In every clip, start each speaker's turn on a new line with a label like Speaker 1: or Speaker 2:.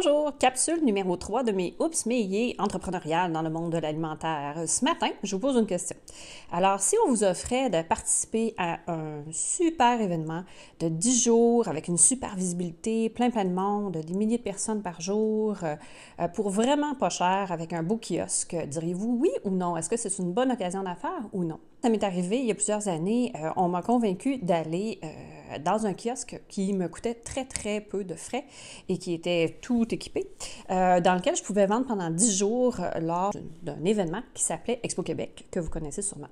Speaker 1: Bonjour, capsule numéro 3 de mes Oups, mais yé entrepreneurial dans le monde de l'alimentaire. Ce matin, je vous pose une question. Alors, si on vous offrait de participer à un super événement de 10 jours avec une super visibilité, plein de monde, des milliers de personnes par jour, pour vraiment pas cher, avec un beau kiosque, diriez-vous oui ou non? Est-ce que c'est une bonne occasion d'affaires ou non? Ça m'est arrivé il y a plusieurs années, on m'a convaincu d'aller dans un kiosque qui me coûtait très, très peu de frais et qui était tout équipé, dans lequel je pouvais vendre pendant 10 jours lors d'un événement qui s'appelait Expo Québec, que vous connaissez sûrement.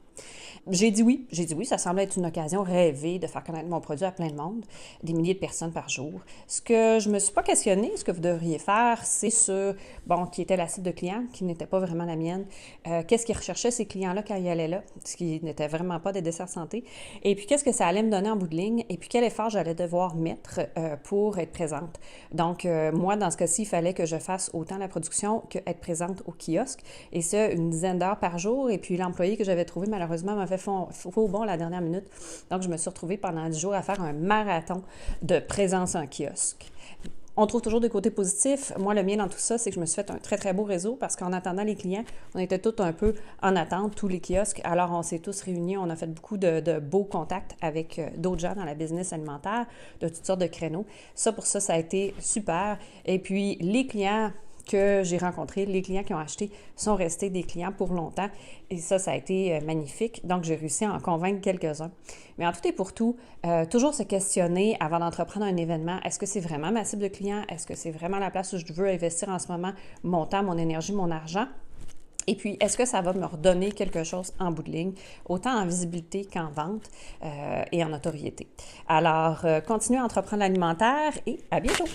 Speaker 1: J'ai dit oui, ça semblait être une occasion rêvée de faire connaître mon produit à plein de monde, des milliers de personnes par jour. Ce que je me suis pas questionné, ce que vous devriez faire, c'est sur, qui était la cible de clients, qui n'était pas vraiment la mienne, qu'est-ce qu'ils recherchaient ces clients-là quand ils allaient là, ce qui n'était vraiment pas des desserts santé, et puis qu'est-ce que ça allait me donner en bout de ligne, et puis quel effort j'allais devoir mettre pour être présente. Donc, moi, dans ce cas-ci, il fallait que je fasse autant la production qu'être présente au kiosque, et ça, une dizaine d'heures par jour, et puis l'employé que j'avais trouvé, malheureusement, m'a fait faux bon la dernière minute. Donc, je me suis retrouvée pendant 10 jours à faire un marathon de présence en kiosque. On trouve toujours des côtés positifs. Moi, le mien dans tout ça, c'est que je me suis fait un très, très beau réseau parce qu'en attendant les clients, on était tous un peu en attente, tous les kiosques. Alors, on s'est tous réunis, on a fait beaucoup de beaux contacts avec d'autres gens dans la business alimentaire, de toutes sortes de créneaux. Pour ça, ça a été super. Et puis, les clients que j'ai rencontrés, les clients qui ont acheté sont restés des clients pour longtemps et ça a été magnifique. Donc, j'ai réussi à en convaincre quelques-uns. Mais en tout et pour tout, toujours se questionner avant d'entreprendre un événement. Est-ce que c'est vraiment ma cible de client? Est-ce que c'est vraiment la place où je veux investir en ce moment mon temps, mon énergie, mon argent? Et puis, est-ce que ça va me redonner quelque chose en bout de ligne, autant en visibilité qu'en vente et en notoriété? Alors, continuez à entreprendre l'alimentaire et à bientôt!